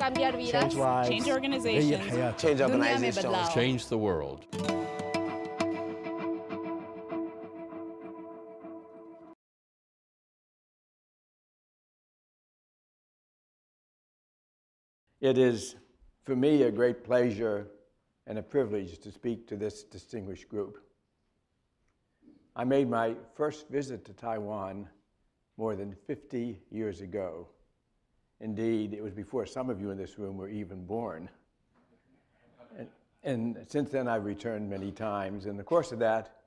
cambiar vidas, change lives, change organizations, change दुनिया में organizations, बदलाव. Change the world. It is, for me, a great pleasure and a privilege to speak to this distinguished group. I made my first visit to Taiwan more than 50 years ago. Indeed, it was before some of you in this room were even born. And since then, I've returned many times. In the course of that,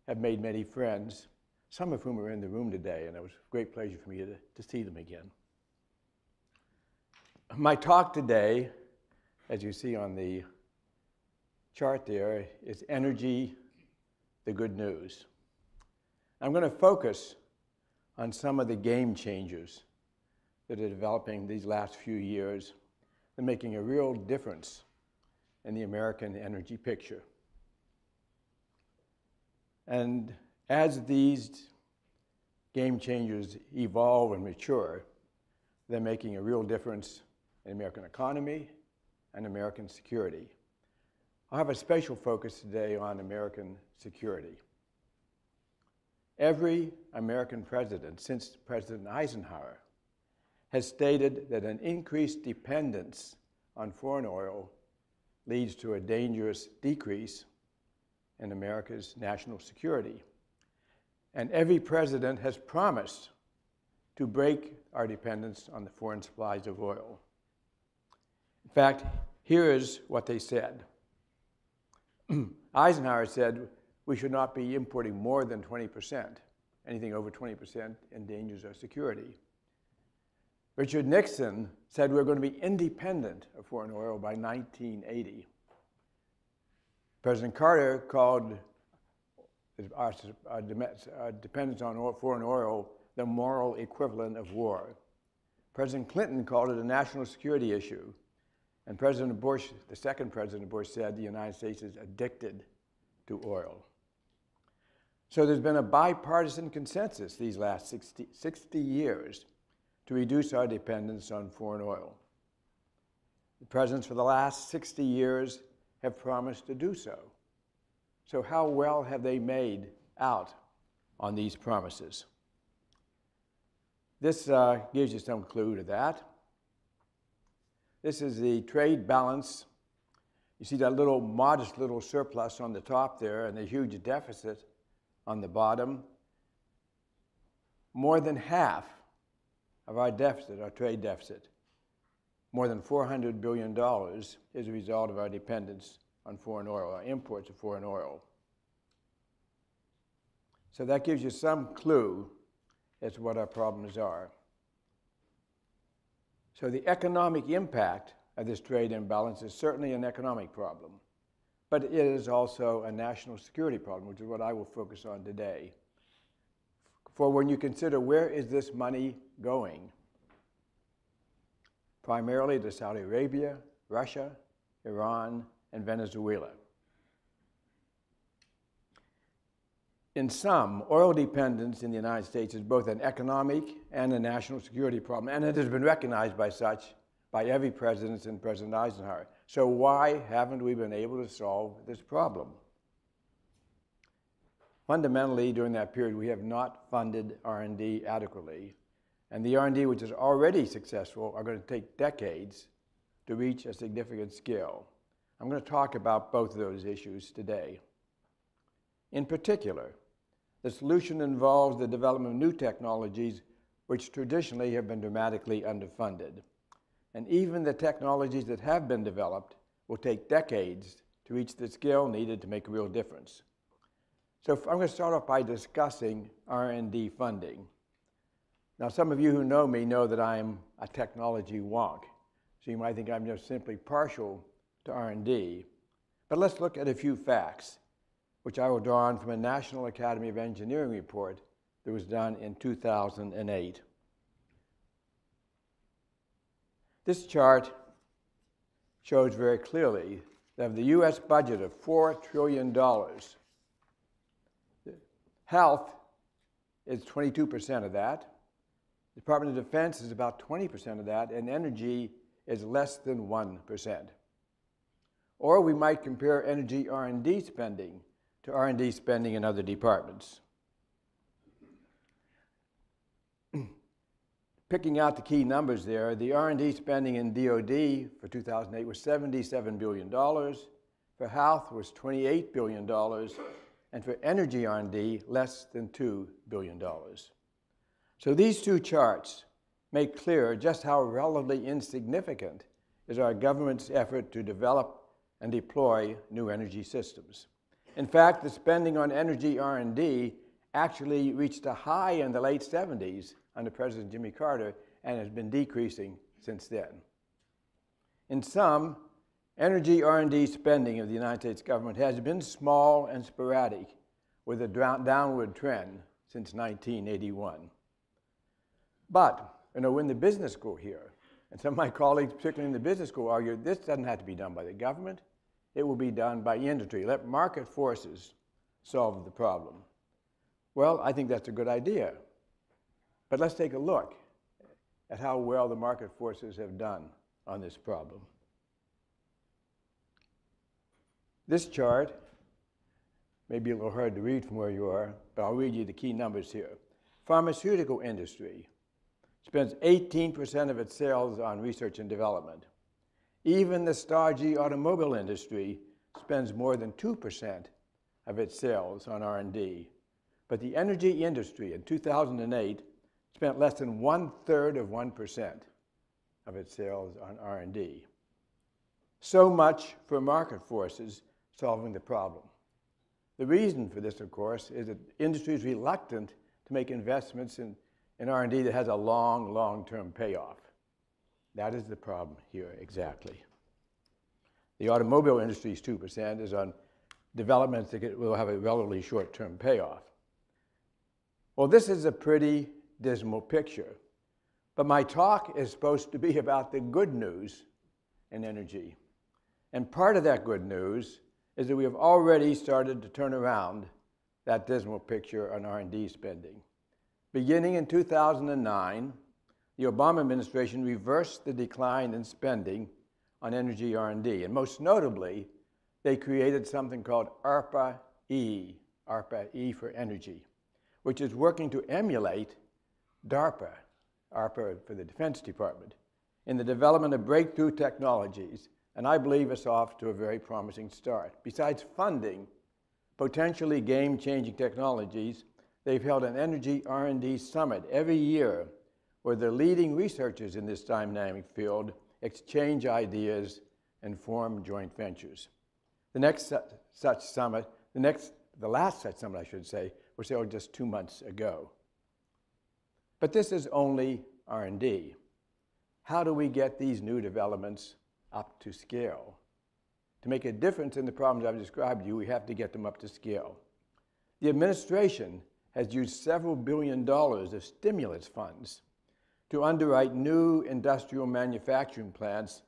have made many friends, some of whom are in the room today, and it was a great pleasure for me to see them again. My talk today, as you see on the chart there, is Energy, the Good News. I'm going to focus on some of the game changers that are developing these last few years and making a real difference in the American energy picture. And as these game changers evolve and mature, they're making a real difference in the American economy and American security. I'll have a special focus today on American security. Every American president, since President Eisenhower, has stated that an increased dependence on foreign oil leads to a dangerous decrease in America's national security. And every president has promised to break our dependence on the foreign supplies of oil. In fact, here is what they said. Eisenhower said we should not be importing more than 20%. Anything over 20% endangers our security. Richard Nixon said we're going to be independent of foreign oil by 1980. President Carter called our dependence on foreign oil the moral equivalent of war. President Clinton called it a national security issue. And President Bush, the second President Bush, said the United States is addicted to oil. So there's been a bipartisan consensus these last 60 years to reduce our dependence on foreign oil. The presidents for the last 60 years have promised to do so. So how well have they made out on these promises? This gives you some clue to that. This is the trade balance. You see that little modest little surplus on the top there and the huge deficit on the bottom. More than half of our deficit, our trade deficit, more than $400 billion is a result of our dependence on foreign oil, our imports of foreign oil. So that gives you some clue as to what our problems are. So the economic impact of this trade imbalance is certainly an economic problem, but it is also a national security problem, which is what I will focus on today. For when you consider where is this money going, primarily to Saudi Arabia, Russia, Iran, and Venezuela. In sum, oil dependence in the United States is both an economic and a national security problem, and it has been recognized by every president since President Eisenhower. So why haven't we been able to solve this problem? Fundamentally, during that period, we have not funded R&D adequately, and the R&D which is already successful are going to take decades to reach a significant scale. I'm going to talk about both of those issues today. In particular, the solution involves the development of new technologies which traditionally have been dramatically underfunded. And even the technologies that have been developed will take decades to reach the scale needed to make a real difference. So I'm going to start off by discussing R&D funding. Now, some of you who know me know that I'm a technology wonk. So you might think I'm just simply partial to R&D. But let's look at a few facts, which I will draw on from a National Academy of Engineering report that was done in 2008. This chart shows very clearly that of the US budget of $4 trillion, health is 22% of that, the Department of Defense is about 20% of that, and energy is less than 1%. Or we might compare energy R&D spending to R&D spending in other departments. Picking out the key numbers there, the R&D spending in DOD for 2008 was $77 billion, for health was $28 billion, and for energy R&D, less than $2 billion. So these two charts make clear just how relatively insignificant is our government's effort to develop and deploy new energy systems. In fact, the spending on energy R&D actually reached a high in the late 70s under President Jimmy Carter and has been decreasing since then. In sum, energy R&D spending of the United States government has been small and sporadic with a downward trend since 1981. But, we're in the business school here, and some of my colleagues, particularly in the business school, argue this doesn't have to be done by the government. It will be done by industry. Let market forces solve the problem. Well, I think that's a good idea. But let's take a look at how well the market forces have done on this problem. This chart may be a little hard to read from where you are, but I'll read you the key numbers here. Pharmaceutical industry spends 18% of its sales on research and development. Even the stodgy automobile industry spends more than 2% of its sales on R&D. But the energy industry in 2008 spent less than 1/3 of 1% of its sales on R&D. So much for market forces solving the problem. The reason for this, of course, is that industry is reluctant to make investments in R&D that has a long-term payoff. That is the problem here, exactly. The automobile industry's 2% is on developments that will have a relatively short-term payoff. Well, this is a pretty dismal picture, but my talk is supposed to be about the good news in energy. And part of that good news is that we have already started to turn around that dismal picture on R&D spending. Beginning in 2009, the Obama administration reversed the decline in spending on energy R&D, and most notably, they created something called ARPA-E for energy, which is working to emulate DARPA, ARPA for the Defense Department, in the development of breakthrough technologies, and I believe it's off to a very promising start. Besides funding potentially game-changing technologies, they've held an energy R&D summit every year where the leading researchers in this dynamic field exchange ideas and form joint ventures. The last such summit, I should say, was held just 2 months ago. But this is only R&D. How do we get these new developments up to scale? To make a difference in the problems I've described to you, we have to get them up to scale. The administration has used several $billions of stimulus funds to underwrite new industrial manufacturing plants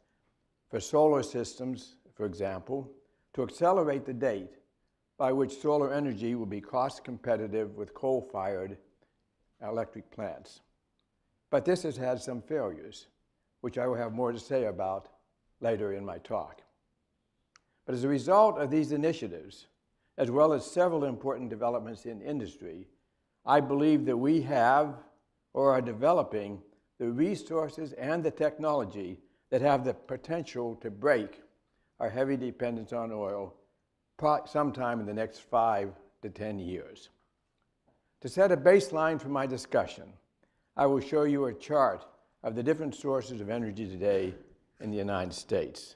for solar systems, for example, to accelerate the date by which solar energy will be cost competitive with coal-fired electric plants. But this has had some failures, which I will have more to say about later in my talk. But as a result of these initiatives, as well as several important developments in industry, I believe that we have or are developing the resources and the technology that have the potential to break our heavy dependence on oil sometime in the next 5 to 10 years. To set a baseline for my discussion, I will show you a chart of the different sources of energy today in the United States.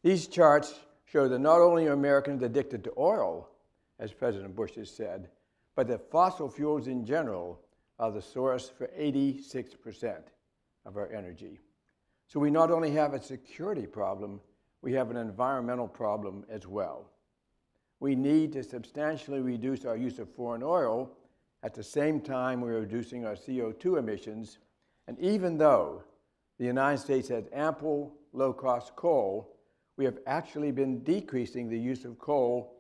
These charts show that not only are Americans addicted to oil, as President Bush has said, but that fossil fuels in general are the source for 86% of our energy. So we not only have a security problem, we have an environmental problem as well. We need to substantially reduce our use of foreign oil at the same time we're reducing our CO2 emissions. And even though the United States has ample low-cost coal, we have actually been decreasing the use of coal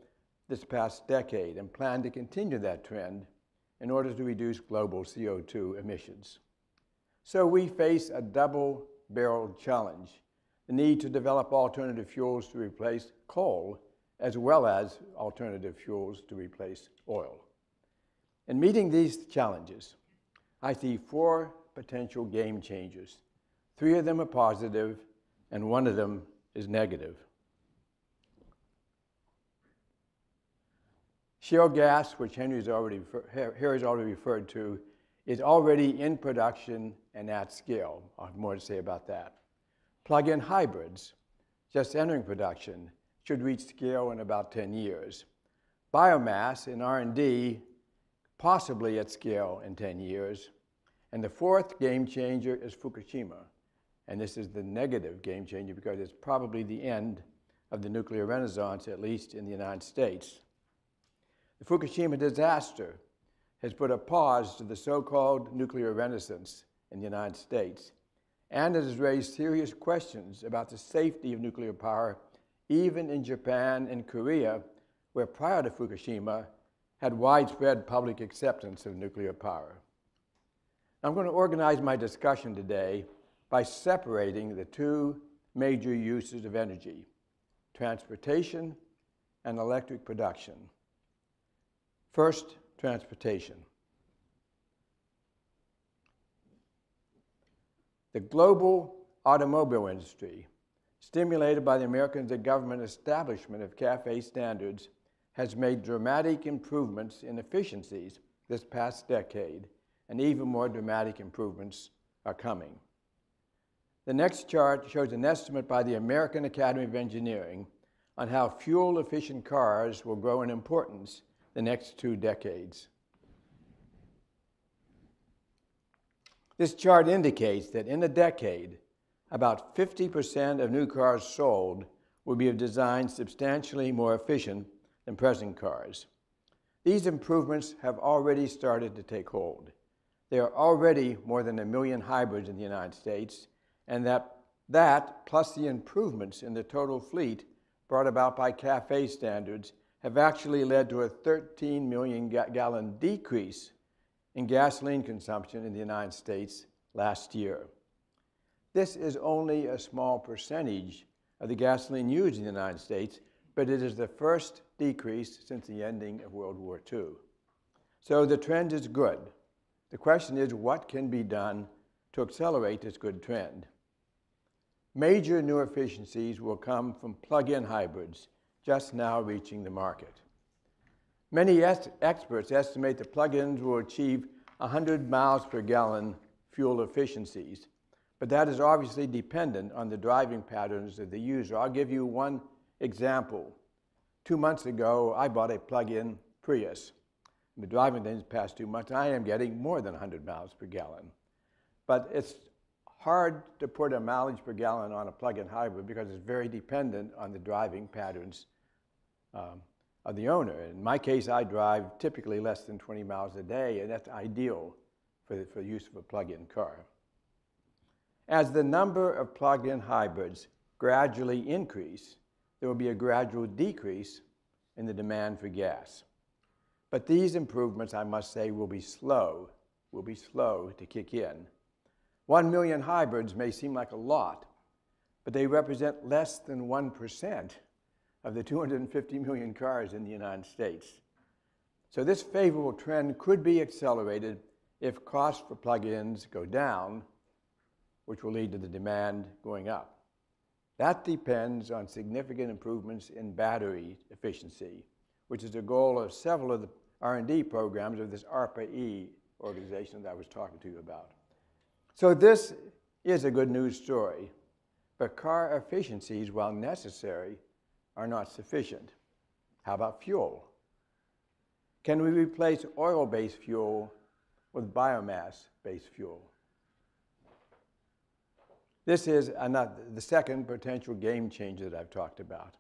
this past decade and plan to continue that trend in order to reduce global CO2 emissions. So we face a double barrel challenge, the need to develop alternative fuels to replace coal, as well as alternative fuels to replace oil. In meeting these challenges, I see 4 potential game changers. 3 of them are positive, and 1 of them is negative. Shale gas, which Harry's already referred to, is already in production and at scale. I'll have more to say about that. Plug-in hybrids, just entering production, should reach scale in about 10 years. Biomass in R&D, possibly at scale in 10 years. And the 4th game changer is Fukushima. And this is the negative game changer because it's probably the end of the nuclear renaissance, at least in the United States. The Fukushima disaster has put a pause to the so-called nuclear renaissance in the United States, and it has raised serious questions about the safety of nuclear power, even in Japan and Korea, where prior to Fukushima had widespread public acceptance of nuclear power. I'm going to organize my discussion today by separating the 2 major uses of energy, transportation and electric production. First, transportation. The global automobile industry, stimulated by the American government establishment of CAFE standards, has made dramatic improvements in efficiencies this past decade, and even more dramatic improvements are coming. The next chart shows an estimate by the American Academy of Engineering on how fuel-efficient cars will grow in importance the next 2 decades. This chart indicates that in a decade, about 50% of new cars sold will be of design substantially more efficient than present cars. These improvements have already started to take hold. There are already more than 1 million hybrids in the United States, and that plus the improvements in the total fleet brought about by CAFE standards have actually led to a 13 million gallon decrease in gasoline consumption in the United States last year. This is only a small percentage of the gasoline used in the United States, but it is the first decrease since the ending of World War II. So the trend is good. The question is, what can be done to accelerate this good trend? Major new efficiencies will come from plug-in hybrids, just now reaching the market. Many experts estimate that plug-ins will achieve 100 miles per gallon fuel efficiencies, but that is obviously dependent on the driving patterns of the user. I'll give you one example. 2 months ago, I bought a plug-in Prius. I've been driving these past 2 months, and I am getting more than 100 miles per gallon. But it's hard to put a mileage per gallon on a plug-in hybrid because it's very dependent on the driving patterns of the owner. In my case, I drive typically less than 20 miles a day, and that's ideal for the use of a plug-in car. As the number of plug-in hybrids gradually increase, there will be a gradual decrease in the demand for gas. But these improvements, I must say, will be slow to kick in. 1 million hybrids may seem like a lot, but they represent less than 1% of the 250 million cars in the United States. So this favorable trend could be accelerated if costs for plug-ins go down, which will lead to the demand going up. That depends on significant improvements in battery efficiency, which is the goal of several of the R&D programs of this ARPA-E organization that I was talking to you about. So this is a good news story, but car efficiencies, while necessary, are not sufficient. How about fuel? Can we replace oil-based fuel with biomass-based fuel? This is the second potential game changer that I've talked about.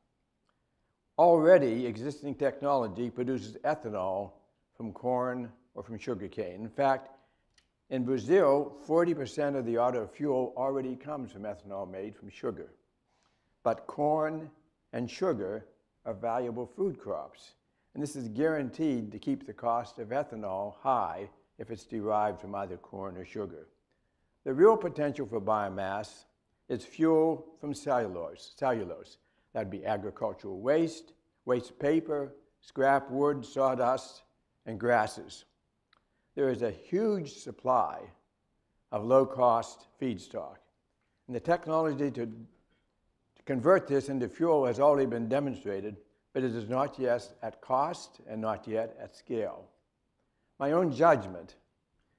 Already, existing technology produces ethanol from corn or from sugarcane. In fact, in Brazil, 40% of the auto fuel already comes from ethanol made from sugar. But corn and sugar are valuable food crops, and this is guaranteed to keep the cost of ethanol high if it's derived from either corn or sugar. The real potential for biomass is fuel from cellulose. That'd be agricultural waste, waste paper, scrap wood, sawdust, and grasses. There is a huge supply of low-cost feedstock. And the technology to convert this into fuel has already been demonstrated, but it is not yet at cost and not yet at scale. My own judgment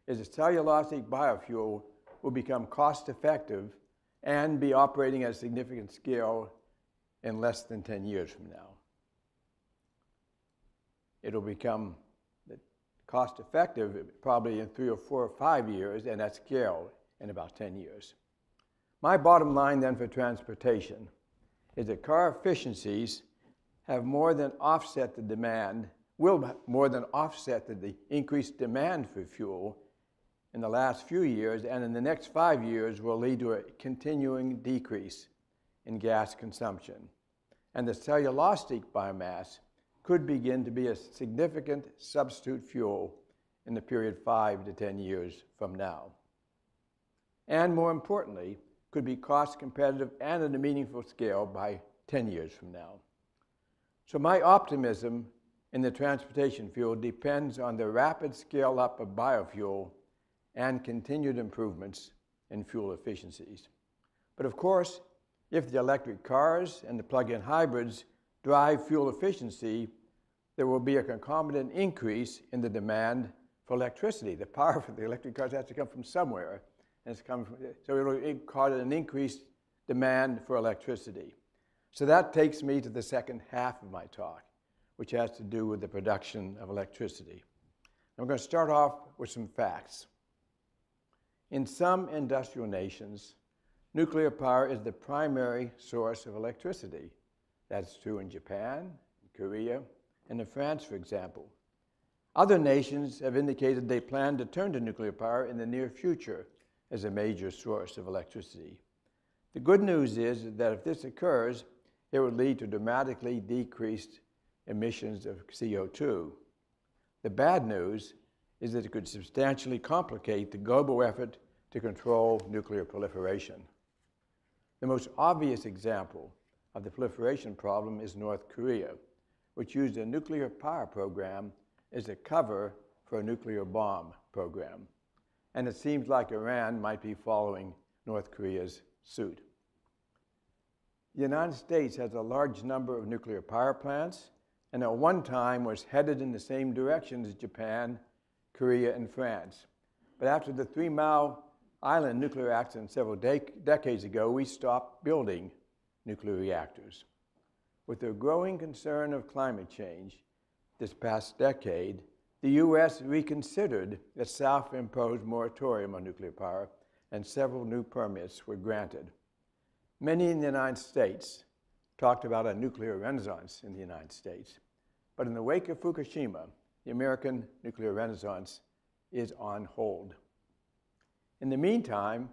is that cellulosic biofuel will become cost-effective and be operating at a significant scale in less than 10 years from now. It'll become cost-effective probably in 3 or 4 or 5 years, and at scale in about 10 years. My bottom line then for transportation is that car efficiencies have more than offset the demand, will more than offset the increased demand for fuel in the last few years, and in the next 5 years will lead to a continuing decrease in gas consumption. And the cellulosic biomass could begin to be a significant substitute fuel in the period 5 to 10 years from now. And more importantly, could be cost competitive and at a meaningful scale by 10 years from now. So my optimism in the transportation field depends on the rapid scale up of biofuel and continued improvements in fuel efficiencies. But of course, if the electric cars and the plug-in hybrids drive fuel efficiency, there will be a concomitant increase in the demand for electricity. The power for the electric cars has to come from somewhere, and it's coming from, so it will cause an increased demand for electricity. So that takes me to the second half of my talk, which has to do with the production of electricity. I'm going to start off with some facts. In some industrial nations, nuclear power is the primary source of electricity. That's true in Japan, Korea, and in France, for example. Other nations have indicated they plan to turn to nuclear power in the near future as a major source of electricity. The good news is that if this occurs, it would lead to dramatically decreased emissions of CO2. The bad news is that it could substantially complicate the global effort to control nuclear proliferation. The most obvious example of the proliferation problem is North Korea, which used a nuclear power program as a cover for a nuclear bomb program. And it seems like Iran might be following North Korea's suit. The United States has a large number of nuclear power plants, and at one time was headed in the same direction as Japan, Korea, and France. But after the 3 Mile Island nuclear accident several decades ago, we stopped building nuclear reactors. With the growing concern of climate change this past decade, the U.S. reconsidered a self-imposed moratorium on nuclear power, and several new permits were granted. Many in the United States talked about a nuclear renaissance in the United States, but in the wake of Fukushima, the American nuclear renaissance is on hold. In the meantime,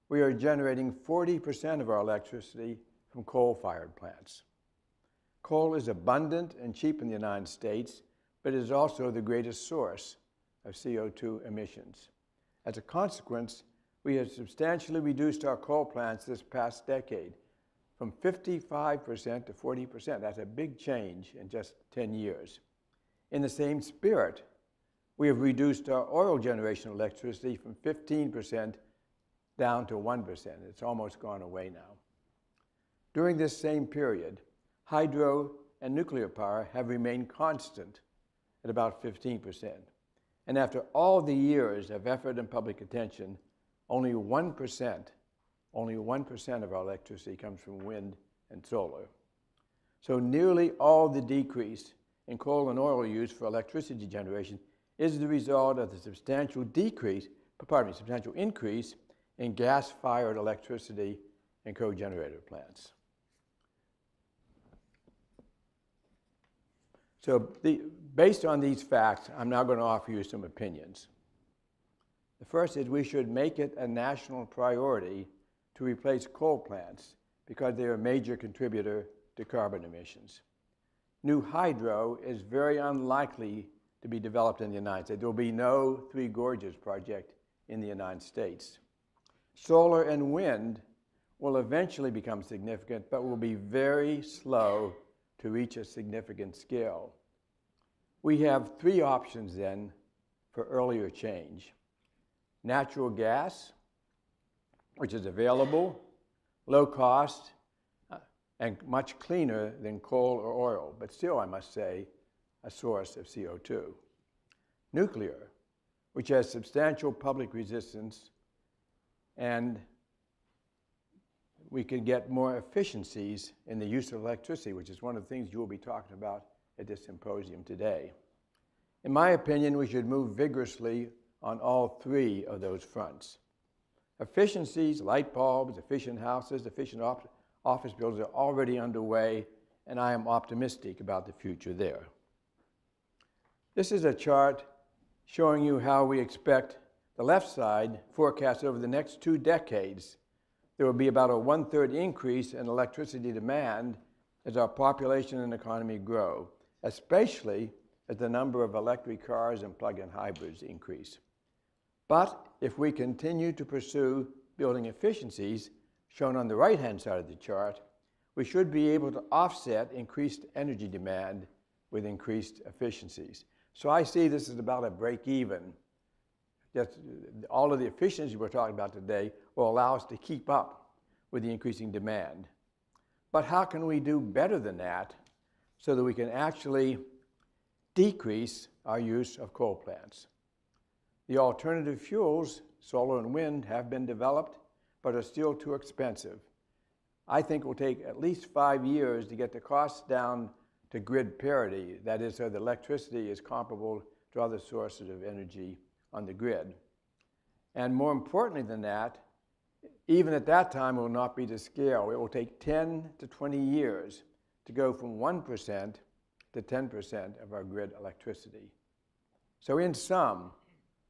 we are generating 40% of our electricity from coal-fired plants. Coal is abundant and cheap in the United States, but it is also the greatest source of CO2 emissions. As a consequence, we have substantially reduced our coal plants this past decade from 55% to 40%. That's a big change in just 10 years. In the same spirit, we have reduced our oil generation of electricity from 15% down to 1%. It's almost gone away now. During this same period, hydro and nuclear power have remained constant at about 15%. And after all the years of effort and public attention, only 1% of our electricity comes from wind and solar. So nearly all the decrease in coal and oil use for electricity generation is the result of the substantial increase in gas-fired electricity and cogenerator plants. So based on these facts, I'm now going to offer you some opinions. The first is we should make it a national priority to replace coal plants because they are a major contributor to carbon emissions. New hydro is very unlikely to be developed in the United States. There will be no Three Gorges project in the United States. Solar and wind will eventually become significant, but will be very slow to reach a significant scale. We have three options then for earlier change. Natural gas, which is available, low cost, and much cleaner than coal or oil, but still, I must say, a source of CO2. Nuclear, which has substantial public resistance, and we can get more efficiencies in the use of electricity, which is one of the things you will be talking about at this symposium today. In my opinion, we should move vigorously on all three of those fronts. Efficiencies, light bulbs, efficient houses, efficient office buildings are already underway, and I am optimistic about the future there. This is a chart showing you how we expect the left side forecast over the next 2 decades. There will be about a 1/3 increase in electricity demand as our population and economy grow, especially as the number of electric cars and plug-in hybrids increase. But if we continue to pursue building efficiencies, shown on the right-hand side of the chart, we should be able to offset increased energy demand with increased efficiencies. So I see this as about a break-even. Just all of the efficiencies we're talking about today will allow us to keep up with the increasing demand. But how can we do better than that so that we can actually decrease our use of coal plants? The alternative fuels, solar and wind, have been developed, but are still too expensive. I think it will take at least 5 years to get the costs down to grid parity, that is, so the electricity is comparable to other sources of energy on the grid. And more importantly than that, even at that time, it will not be to scale. It will take 10 to 20 years to go from 1% to 10% of our grid electricity. So in sum,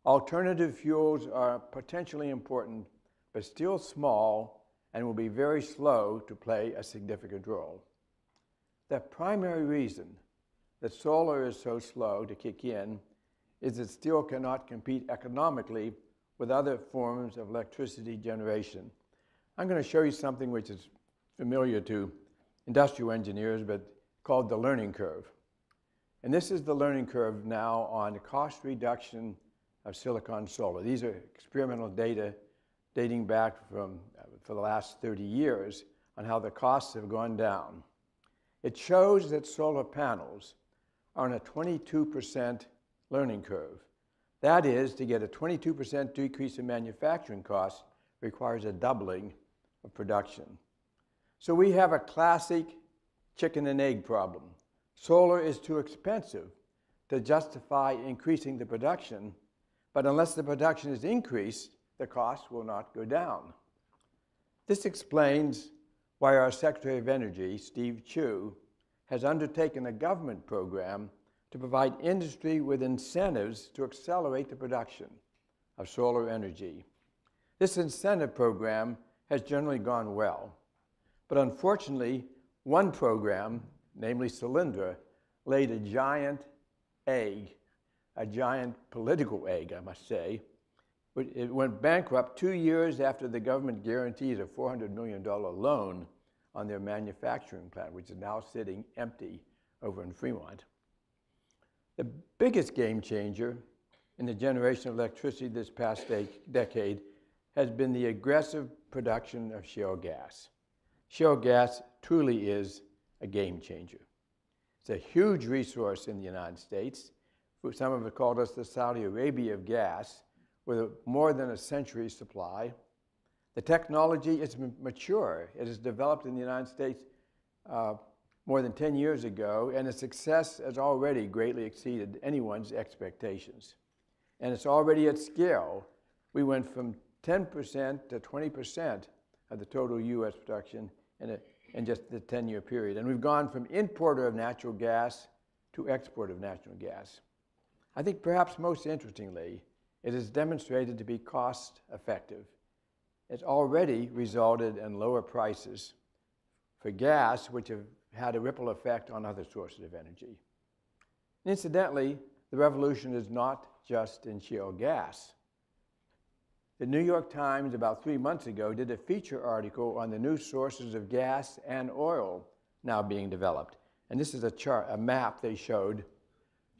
alternative fuels are potentially important, but still small and will be very slow to play a significant role. The primary reason that solar is so slow to kick in is it still cannot compete economically with other forms of electricity generation. I'm going to show you something which is familiar to industrial engineers, but called the learning curve. And this is the learning curve now on the cost reduction of silicon solar. These are experimental data dating back for the last 30 years on how the costs have gone down. It shows that solar panels are on a 22% learning curve. That is, to get a 22% decrease in manufacturing costs requires a doubling of production. So we have a classic chicken and egg problem. Solar is too expensive to justify increasing the production, but unless the production is increased, the cost will not go down. This explains why our Secretary of Energy, Steve Chu, has undertaken a government program to provide industry with incentives to accelerate the production of solar energy. This incentive program has generally gone well, but unfortunately, one program, namely Solyndra, laid a giant egg, a giant political egg, I must say. It went bankrupt 2 years after the government guaranteed a $400 million loan on their manufacturing plant, which is now sitting empty over in Fremont. The biggest game changer in the generation of electricity this past decade has been the aggressive production of shale gas. Shale gas truly is a game changer. It's a huge resource in the United States. Some have called us the Saudi Arabia of gas, with more than a century's supply. The technology is mature. It is developed in the United States more than 10 years ago, and its success has already greatly exceeded anyone's expectations. And it's already at scale. We went from 10% to 20% of the total U.S. production in just the 10-year period. And we've gone from importer of natural gas to exporter of natural gas. I think perhaps most interestingly, it is demonstrated to be cost effective. It's already resulted in lower prices for gas, which have had a ripple effect on other sources of energy. Incidentally, the revolution is not just in shale gas. The New York Times, about 3 months ago, did a feature article on the new sources of gas and oil now being developed. And this is a map they showed,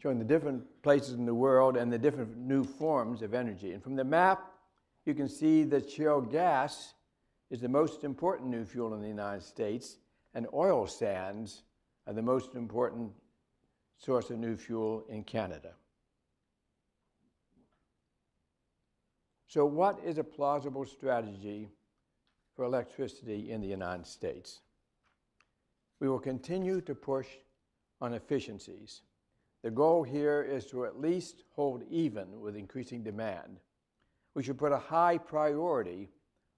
showing the different places in the world and the different new forms of energy. And from the map, you can see that shale gas is the most important new fuel in the United States, and oil sands are the most important source of new fuel in Canada. So what is a plausible strategy for electricity in the United States? We will continue to push on efficiencies. The goal here is to at least hold even with increasing demand. We should put a high priority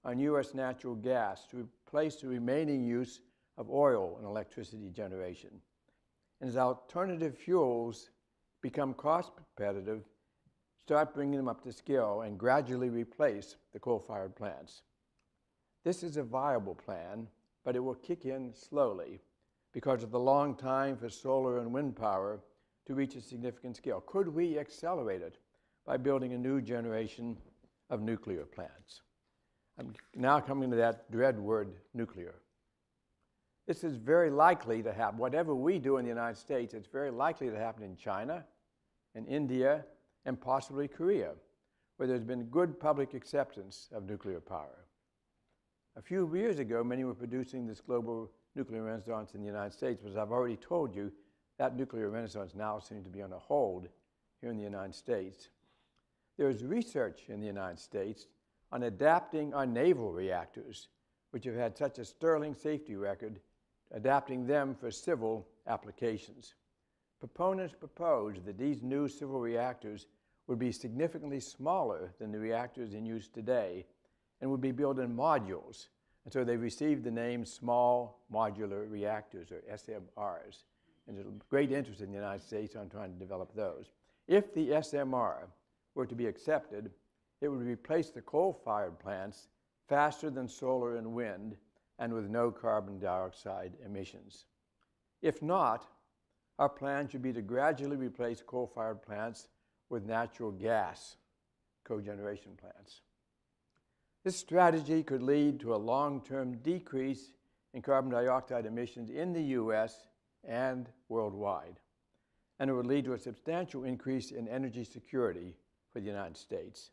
on U.S. natural gas to replace the remaining use of oil in electricity generation. And as alternative fuels become cost competitive, start bringing them up to scale and gradually replace the coal-fired plants. This is a viable plan, but it will kick in slowly because of the long time for solar and wind power to reach a significant scale. Could we accelerate it by building a new generation of nuclear plants? I'm now coming to that dread word, nuclear. This is very likely to happen. Whatever we do in the United States, it's very likely to happen in China, in India, and possibly Korea, where there's been good public acceptance of nuclear power. A few years ago, many were producing this global nuclear renaissance in the United States, but as I've already told you, that nuclear renaissance now seems to be on a hold here in the United States. There is research in the United States on adapting our naval reactors, which have had such a sterling safety record, adapting them for civil applications. Proponents propose that these new civil reactors would be significantly smaller than the reactors in use today and would be built in modules. And so they received the name Small Modular Reactors, or SMRs. And there's great interest in the United States on trying to develop those. If the SMR were to be accepted, it would replace the coal-fired plants faster than solar and wind and with no carbon dioxide emissions. If not, our plan should be to gradually replace coal-fired plants with natural gas cogeneration plants. This strategy could lead to a long-term decrease in carbon dioxide emissions in the U.S. and worldwide, and it would lead to a substantial increase in energy security for the United States.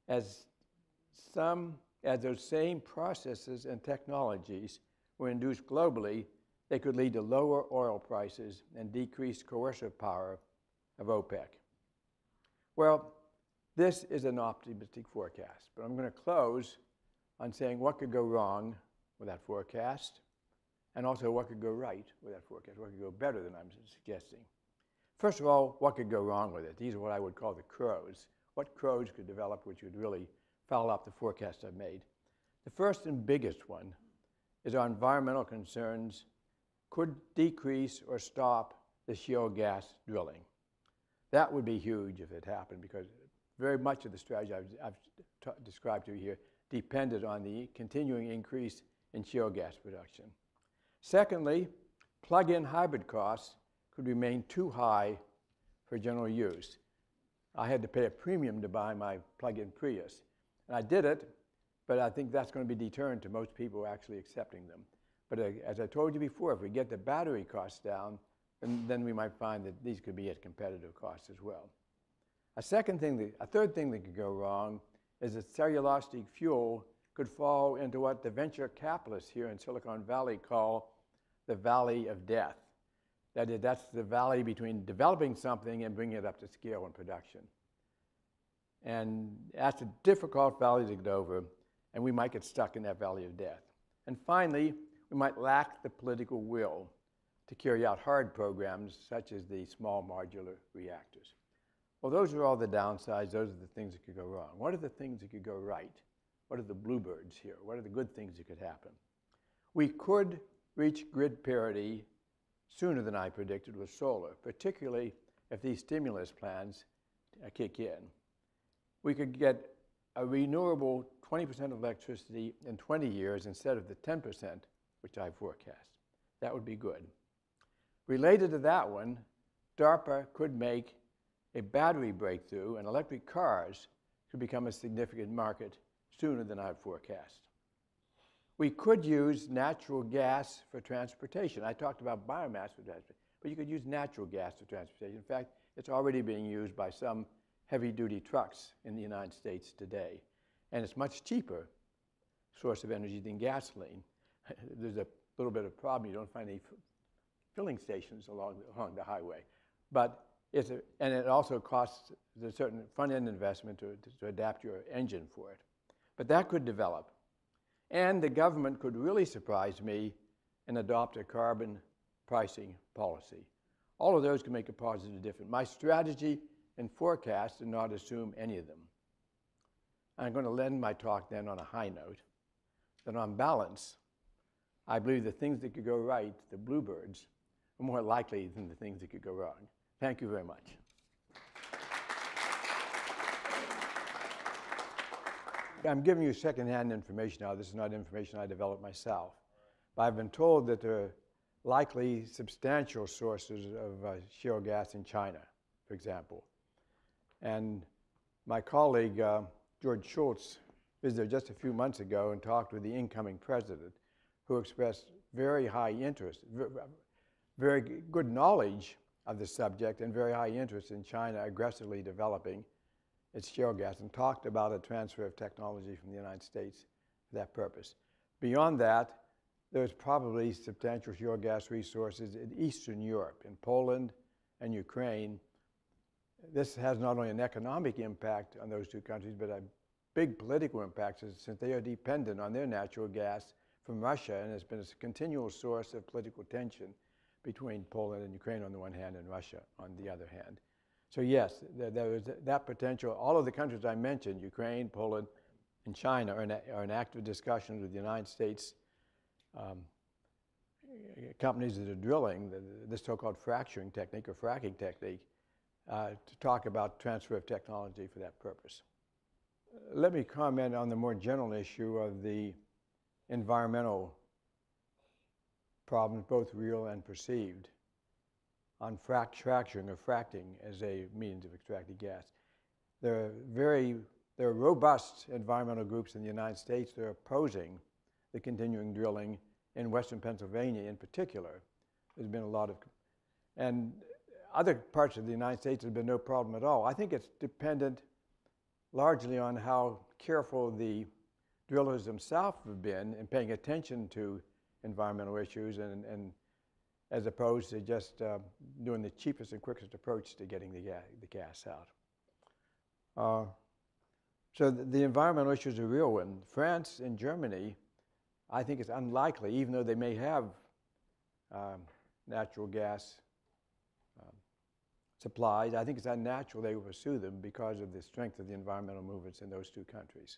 As those same processes and technologies were induced globally, they could lead to lower oil prices and decreased coercive power of OPEC. Well, this is an optimistic forecast, but I'm going to close on saying what could go wrong with that forecast, and also what could go right with that forecast, what could go better than I'm suggesting. First of all, what could go wrong with it? These are what I would call the crows. What crows could develop which would really foul up the forecast I've made? The first and biggest one is our environmental concerns could decrease or stop the shale gas drilling. That would be huge if it happened, because very much of the strategy I've described to you here depended on the continuing increase in shale gas production. Secondly, plug-in hybrid costs could remain too high for general use. I had to pay a premium to buy my plug-in Prius, and I did it, but I think that's going to be deterrent to most people actually accepting them. But as I told you before, if we get the battery costs down, then we might find that these could be at competitive costs as well. A third thing that could go wrong is that cellulosic fuel could fall into what the venture capitalists here in Silicon Valley call the valley of death. That's the valley between developing something and bringing it up to scale in production. And that's a difficult valley to get over, and we might get stuck in that valley of death. And finally, we might lack the political will to carry out hard programs such as the small modular reactors. Well, those are all the downsides. Those are the things that could go wrong. What are the things that could go right? What are the bluebirds here? What are the good things that could happen? We could reach grid parity sooner than I predicted with solar, particularly if these stimulus plans kick in. We could get a renewable 20% of electricity in 20 years instead of the 10% which I forecast. That would be good. Related to that one, DARPA could make a battery breakthrough, and electric cars to become a significant market sooner than I forecast. We could use natural gas for transportation. I talked about biomass for transportation, but you could use natural gas for transportation. In fact, it's already being used by some heavy-duty trucks in the United States today. And it's much cheaper source of energy than gasoline. There's a little bit of problem. You don't find any filling stations along the highway. But and it also costs a certain front-end investment to adapt your engine for it. But that could develop. And the government could really surprise me and adopt a carbon pricing policy. All of those can make a positive difference. My strategy and forecast do not assume any of them. I'm going to end my talk then on a high note, that on balance, I believe the things that could go right, the bluebirds, are more likely than the things that could go wrong. Thank you very much. I'm giving you secondhand information now. This is not information I developed myself. But I've been told that there are likely substantial sources of shale gas in China, for example. And my colleague, George Shultz, visited just a few months ago and talked with the incoming president, who expressed very high interest, very good knowledge of the subject and very high interest in China aggressively developing its shale gas, and talked about a transfer of technology from the United States for that purpose. Beyond that, there's probably substantial shale gas resources in Eastern Europe, in Poland and Ukraine. This has not only an economic impact on those two countries, but a big political impact, since they are dependent on their natural gas from Russia, and it's been a continual source of political tension between Poland and Ukraine on the one hand and Russia on the other hand. So yes, there is that potential. All of the countries I mentioned, Ukraine, Poland, and China, are in active discussions with the United States companies that are drilling this so-called fracturing technique or fracking technique to talk about transfer of technology for that purpose. Let me comment on the more general issue of the environmental problems, both real and perceived, on fracturing or fracking as a means of extracting gas. There are robust environmental groups in the United States that are opposing the continuing drilling in western Pennsylvania in particular. There's been a lot of, and other parts of the United States there's been no problem at all. I think it's dependent largely on how careful the drillers themselves have been in paying attention to environmental issues and as opposed to just doing the cheapest and quickest approach to getting the gas out. So the environmental issue is a real one. France and Germany, I think it's unlikely, even though they may have natural gas supplies, I think it's unnatural they will pursue them because of the strength of the environmental movements in those two countries.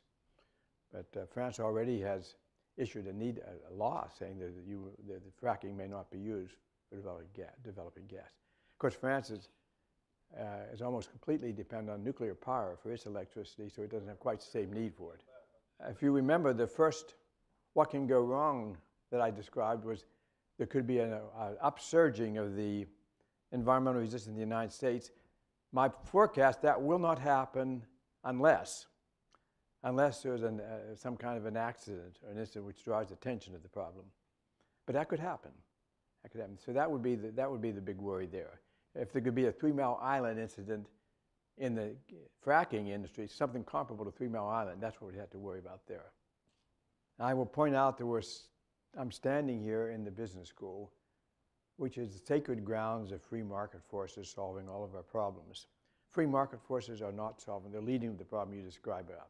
But France already has issued a law saying that the fracking may not be used for developing gas. Of course, France is almost completely dependent on nuclear power for its electricity, so it doesn't have quite the same need for it. If you remember, the first what can go wrong that I described was there could be an upsurging of the environmental resistance in the United States. My forecast, that will not happen unless there's some kind of an accident or an incident which draws attention to the problem. But that could happen. That could happen. So that would be the big worry there. If there could be a 3 Mile Island incident in the fracking industry, something comparable to 3 Mile Island, that's what we have to worry about there. I will point out I'm standing here in the business school, which is the sacred grounds of free market forces solving all of our problems. Free market forces are not solving, they're leading to the problem you described about.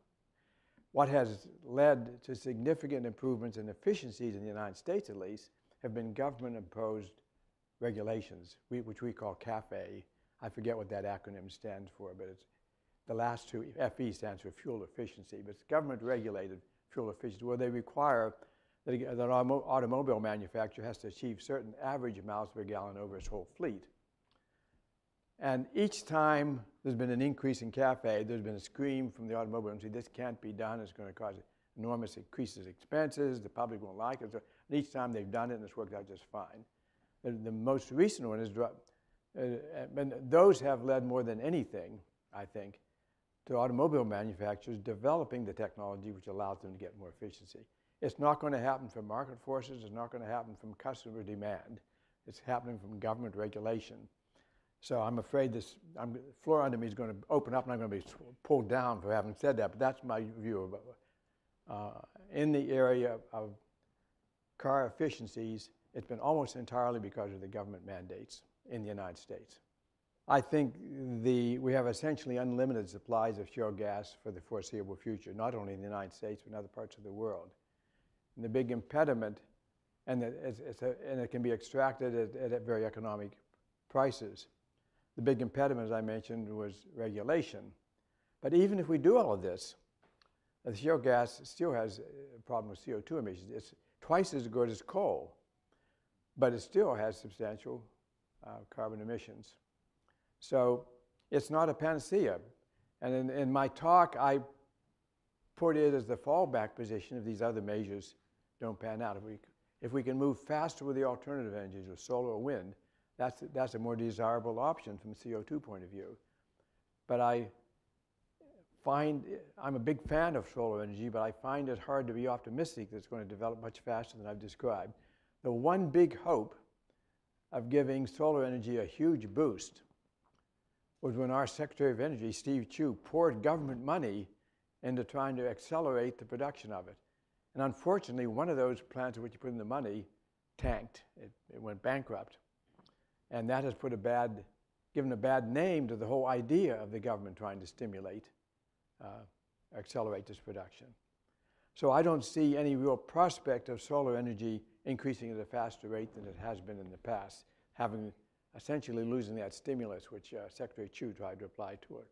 What has led to significant improvements in efficiencies in the United States, at least, have been government-imposed regulations, which we call CAFE. I forget what that acronym stands for, but it's the last two. FE stands for fuel efficiency, but it's government-regulated fuel efficiency, where they require that an automobile manufacturer has to achieve certain average miles per gallon over its whole fleet. And each time there's been an increase in CAFE, there's been a scream from the automobile industry, this can't be done, it's going to cause enormous increases in expenses, the public won't like it. So, and each time they've done it, and it's worked out just fine. The most recent one is, and those have led more than anything, I think, to automobile manufacturers developing the technology which allows them to get more efficiency. It's not going to happen from market forces. It's not going to happen from customer demand. It's happening from government regulation. So I'm afraid the floor under me is going to open up and I'm going to be pulled down for having said that, but that's my view of it. In the area of car efficiencies, it's been almost entirely because of the government mandates in the United States. I think we have essentially unlimited supplies of shale gas for the foreseeable future, not only in the United States, but in other parts of the world. And the big impediment, and it can be extracted at very economic prices. The big impediment, as I mentioned, was regulation. But even if we do all of this, the shale gas still has a problem with CO2 emissions. It's twice as good as coal, but it still has substantial carbon emissions. So it's not a panacea. And in my talk, I put it as the fallback position if these other measures don't pan out. If we can move faster with the alternative energies, with solar or wind, that's a more desirable option from a CO2 point of view. But I'm a big fan of solar energy, but I find it hard to be optimistic that it's going to develop much faster than I've described. The one big hope of giving solar energy a huge boost was when our Secretary of Energy, Steve Chu, poured government money into trying to accelerate the production of it. And unfortunately, one of those plants in which he put in the money tanked. It went bankrupt. And that has given a bad name to the whole idea of the government trying to stimulate, accelerate this production. So I don't see any real prospect of solar energy increasing at a faster rate than it has been in the past, essentially losing that stimulus which Secretary Chu tried to apply to it.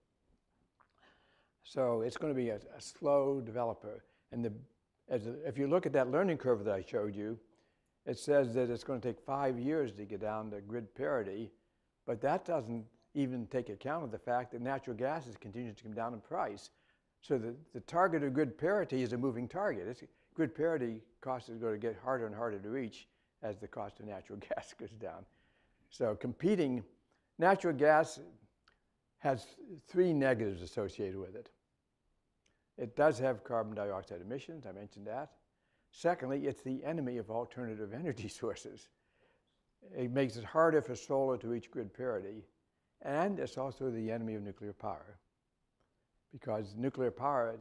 So it's going to be a slow developer. And if you look at that learning curve that I showed you, it says that it's going to take 5 years to get down to grid parity, but that doesn't even take account of the fact that natural gas is continuing to come down in price. So the target of grid parity is a moving target. Grid parity cost is going to get harder and harder to reach as the cost of natural gas goes down. So competing, natural gas has 3 negatives associated with it. It does have carbon dioxide emissions, I mentioned that. Secondly, it's the enemy of alternative energy sources. It makes it harder for solar to reach grid parity, and it's also the enemy of nuclear power. Because nuclear power,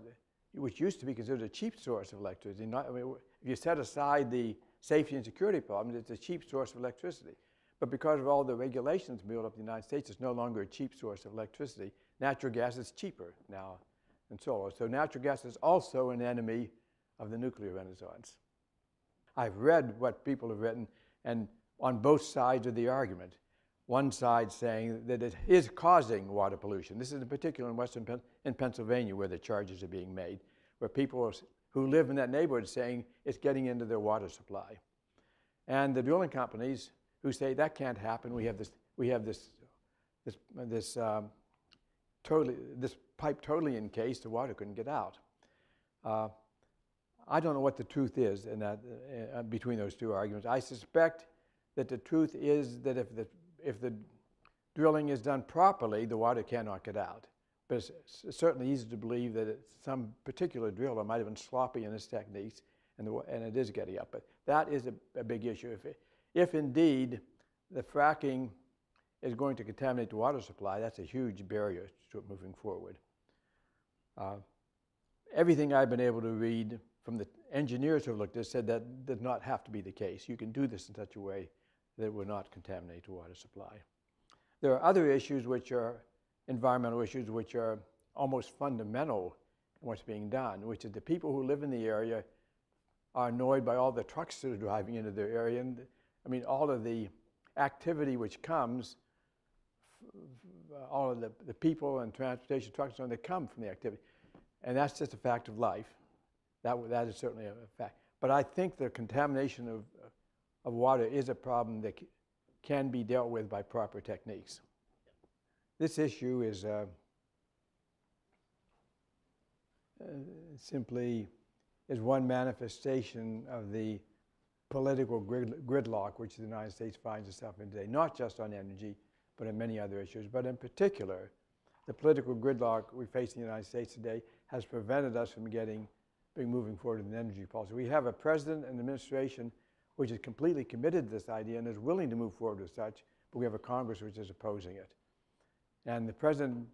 which used to be considered a cheap source of electricity, if you set aside the safety and security problems, it's a cheap source of electricity. But because of all the regulations built up in the United States, it's no longer a cheap source of electricity. Natural gas is cheaper now than solar. So natural gas is also an enemy of the nuclear renaissance. I've read what people have written, and on both sides of the argument. One side saying that it is causing water pollution. This is in particular in Pennsylvania where the charges are being made, where people who live in that neighborhood are saying it's getting into their water supply. And the drilling companies who say that can't happen, we have this pipe totally encased, the water couldn't get out. I don't know what the truth is in that, between those two arguments. I suspect that the truth is that if the drilling is done properly, the water cannot get out. But it's certainly easy to believe that some particular driller might have been sloppy in his techniques, and it is getting up. But that is a big issue. If indeed the fracking is going to contaminate the water supply, that's a huge barrier to it moving forward. Everything I've been able to read from the engineers who have looked at this said that does not have to be the case. You can do this in such a way that it will not contaminate the water supply. There are other issues which are environmental issues which are almost fundamental in what's being done, which is the people who live in the area are annoyed by all the trucks that are driving into their area. And I mean, all of the activity which comes, all of the people and transportation trucks that come from the activity. And that's just a fact of life. That is certainly a fact. But I think the contamination of water is a problem that can be dealt with by proper techniques. This issue is simply one manifestation of the political gridlock which the United States finds itself in today, not just on energy, but in many other issues. But in particular, the political gridlock we face in the United States today has prevented us from moving forward in energy policy. We have a president and administration which is completely committed to this idea and is willing to move forward with such, but we have a Congress which is opposing it. And the president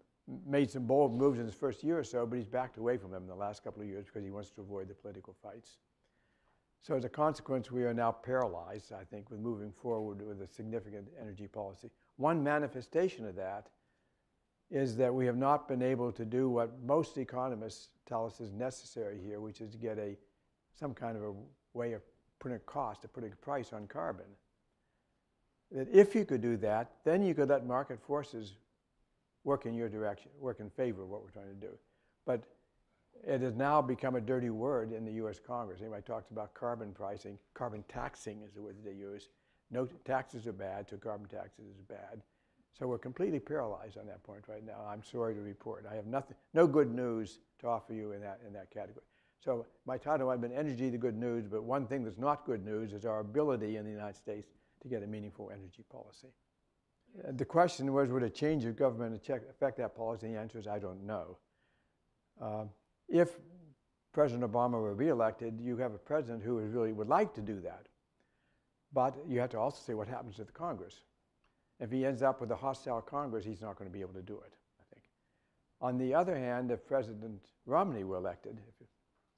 made some bold moves in his first year or so, but he's backed away from them in the last couple of years because he wants to avoid the political fights. So as a consequence, we are now paralyzed, I think, with moving forward with a significant energy policy. One manifestation of that is that we have not been able to do what most economists tell us is necessary here, which is to get some kind of a way of putting a cost, of putting a price on carbon. That if you could do that, then you could let market forces work in your direction, work in favor of what we're trying to do. But it has now become a dirty word in the US Congress. Anybody talks about carbon pricing, carbon taxing is the word that they use. No, taxes are bad, so carbon taxes is bad. So we're completely paralyzed on that point right now. I'm sorry to report. I have no good news to offer you in that category. So my title might have been Energy, the Good News, but one thing that's not good news is our ability in the United States to get a meaningful energy policy. The question was, would a change of government affect that policy? And the answer is, I don't know. If President Obama were reelected, you have a president who really would like to do that. But you have to also say what happens to the Congress. If he ends up with a hostile Congress, he's not going to be able to do it, I think. On the other hand, if President Romney were elected,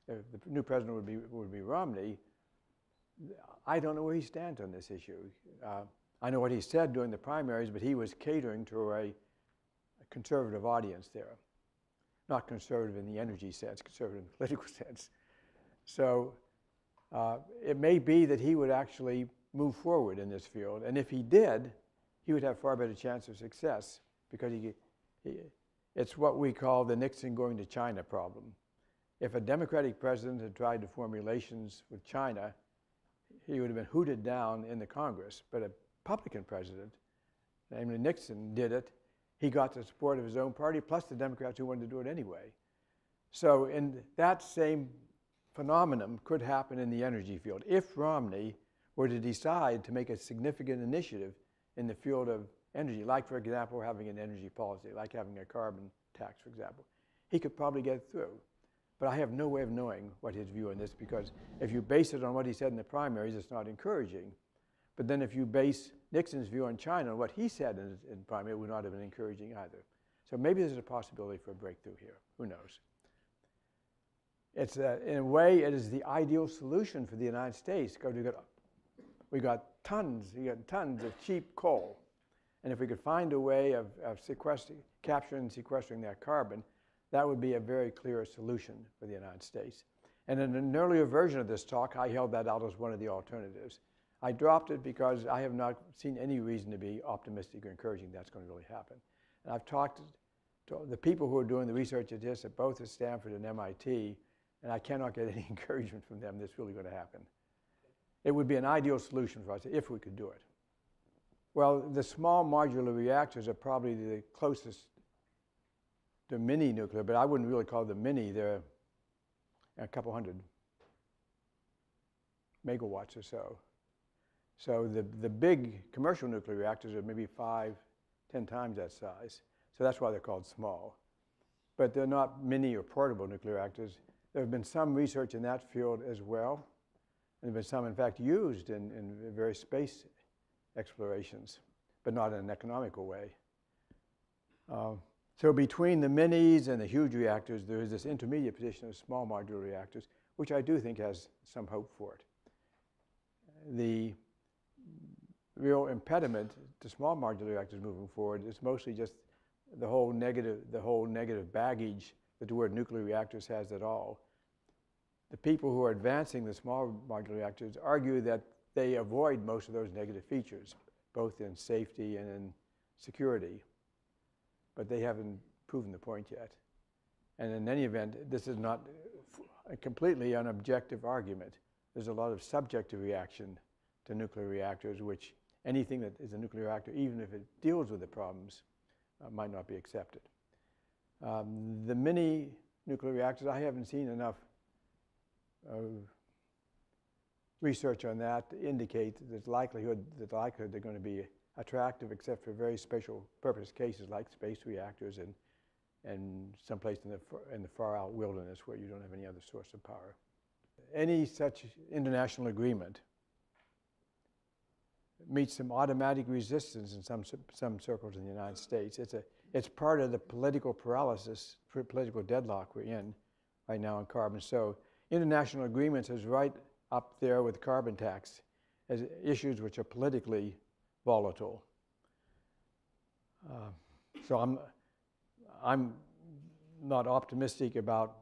if the new president would be Romney, I don't know where he stands on this issue. I know what he said during the primaries, but he was catering to a conservative audience there. Not conservative in the energy sense, conservative in the political sense. So it may be that he would actually move forward in this field. And if he did, he would have far better chance of success because it's what we call the Nixon going to China problem. If a Democratic president had tried to form relations with China, he would have been hooted down in the Congress. But a Republican president, namely Nixon, did it. He got the support of his own party, plus the Democrats who wanted to do it anyway. So in that same phenomenon could happen in the energy field. If Romney were to decide to make a significant initiative in the field of energy, like, for example, having an energy policy, like having a carbon tax, for example, he could probably get it through. But I have no way of knowing what his view on this, because if you base it on what he said in the primaries, it's not encouraging. But then if you base Nixon's view on China on what he said in primary, it would not have been encouraging either. So maybe there's a possibility for a breakthrough here. Who knows? It's in a way, it is the ideal solution for the United States, because we got tons of cheap coal. And if we could find a way of capturing and sequestering that carbon, that would be a very clear solution for the United States. And in an earlier version of this talk, I held that out as one of the alternatives. I dropped it because I have not seen any reason to be optimistic or encouraging that's going to really happen. And I've talked to the people who are doing the research at this, at both at Stanford and MIT, and I cannot get any encouragement from them that's really going to happen. It would be an ideal solution for us if we could do it. Well, the small modular reactors are probably the closest to mini nuclear, but I wouldn't really call them mini. They're a couple hundred megawatts or so. So the big commercial nuclear reactors are maybe 5, 10 times that size. So that's why they're called small. But they're not mini or portable nuclear reactors. There have been some research in that field as well. And there have been some, in fact, used in various space explorations, but not in an economical way. So between the minis and the huge reactors, there is this intermediate position of small modular reactors, which I do think has some hope for it. The real impediment to small modular reactors moving forward is mostly just the whole negative baggage that the word nuclear reactors has at all. The people who are advancing the small modular reactors argue that they avoid most of those negative features, both in safety and in security. But they haven't proven the point yet. And in any event, this is not a completely unobjective argument. There's a lot of subjective reaction to nuclear reactors, which anything that is a nuclear reactor, even if it deals with the problems, might not be accepted. The mini nuclear reactors, I haven't seen enough research on that to indicate the likelihood they're going to be attractive, except for very special purpose cases like space reactors and and someplace in the far out wilderness where you don't have any other source of power. Any such international agreement meets some automatic resistance in some circles in the United States. It's part of the political paralysis, political deadlock we're in right now on carbon. So international agreements is right up there with carbon tax as issues which are politically volatile. So I'm not optimistic about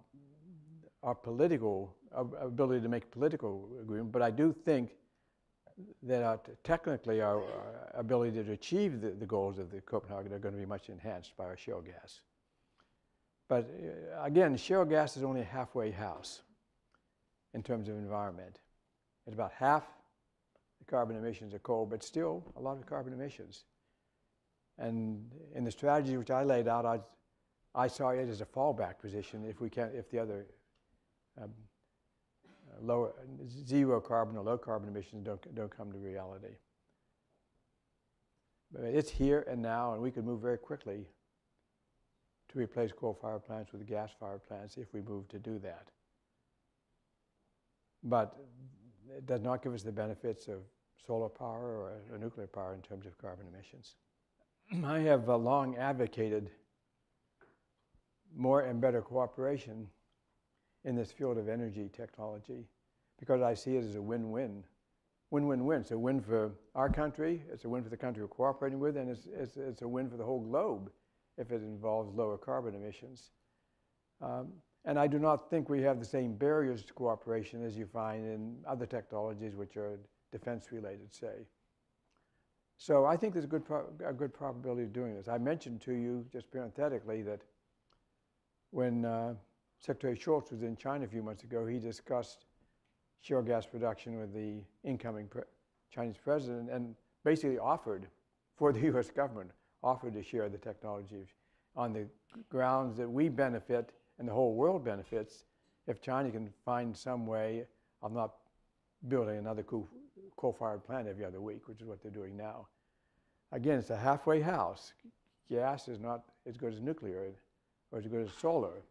our political ability to make political agreement, but I do think that technically our ability to achieve the goals of the Copenhagen are going to be much enhanced by our shale gas. But again, shale gas is only a halfway house in terms of environment. It's about half the carbon emissions of coal, but still a lot of carbon emissions. And in the strategy which I laid out, I saw it as a fallback position if the other zero carbon or low carbon emissions don't come to reality. But it's here and now, and we could move very quickly to replace coal-fired plants with gas-fired plants if we move to do that. But it does not give us the benefits of solar power or nuclear power in terms of carbon emissions. I have long advocated more and better cooperation in this field of energy technology because I see it as a win-win. Win-win-win. It's a win for our country, it's a win for the country we're cooperating with, and it's a win for the whole globe if it involves lower carbon emissions. And I do not think we have the same barriers to cooperation as you find in other technologies which are defense-related, say. So I think there's a good probability of doing this. I mentioned to you, just parenthetically, that when Secretary Schultz was in China a few months ago, he discussed shale gas production with the incoming Chinese president and basically offered, for the U.S. government, offered to share the technology on the grounds that we benefit and the whole world benefits if China can find some way of not building another coal-fired plant every other week, which is what they're doing now. Again, it's a halfway house. Gas is not as good as nuclear or as good as solar,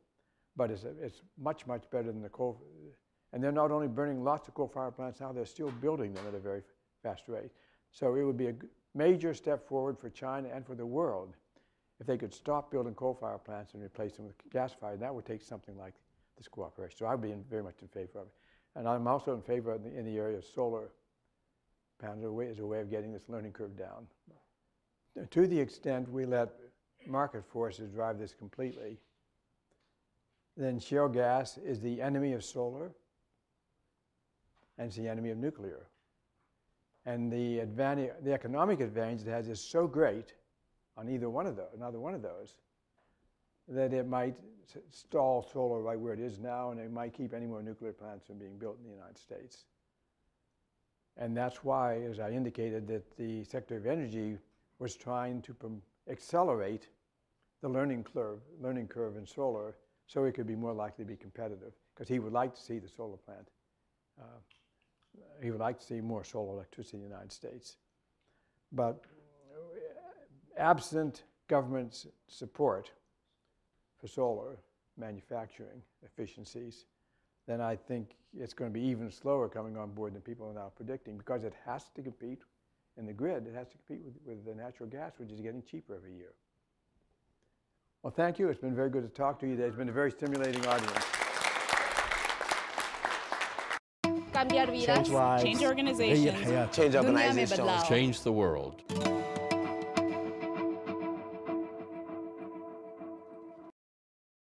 but it's much, much better than the coal. And they're not only burning lots of coal-fired plants now, they're still building them at a very fast rate. So it would be a major step forward for China and for the world if they could stop building coal-fired plants and replace them with gas-fired. That would take something like this cooperation. So I'd be very much in favor of it. And I'm also in favor in the area of solar panels as a way of getting this learning curve down. To the extent we let market forces drive this completely, then shale gas is the enemy of solar and it's the enemy of nuclear. And the economic advantage it has is so great on another one of those, that it might stall solar right where it is now, and it might keep any more nuclear plants from being built in the United States. And that's why, as I indicated, that the Secretary of Energy was trying to accelerate the learning curve in solar so it could be more likely to be competitive, because he would like to see the solar plant. He would like to see more solar electricity in the United States. But absent government support for solar manufacturing efficiencies, then I think it's going to be even slower coming on board than people are now predicting, because it has to compete in the grid. It has to compete with the natural gas, which is getting cheaper every year. Well, thank you. It's been very good to talk to you today. It's been a very stimulating audience. Cambiar vidas, change lives, change organizations, change organizations, change the world.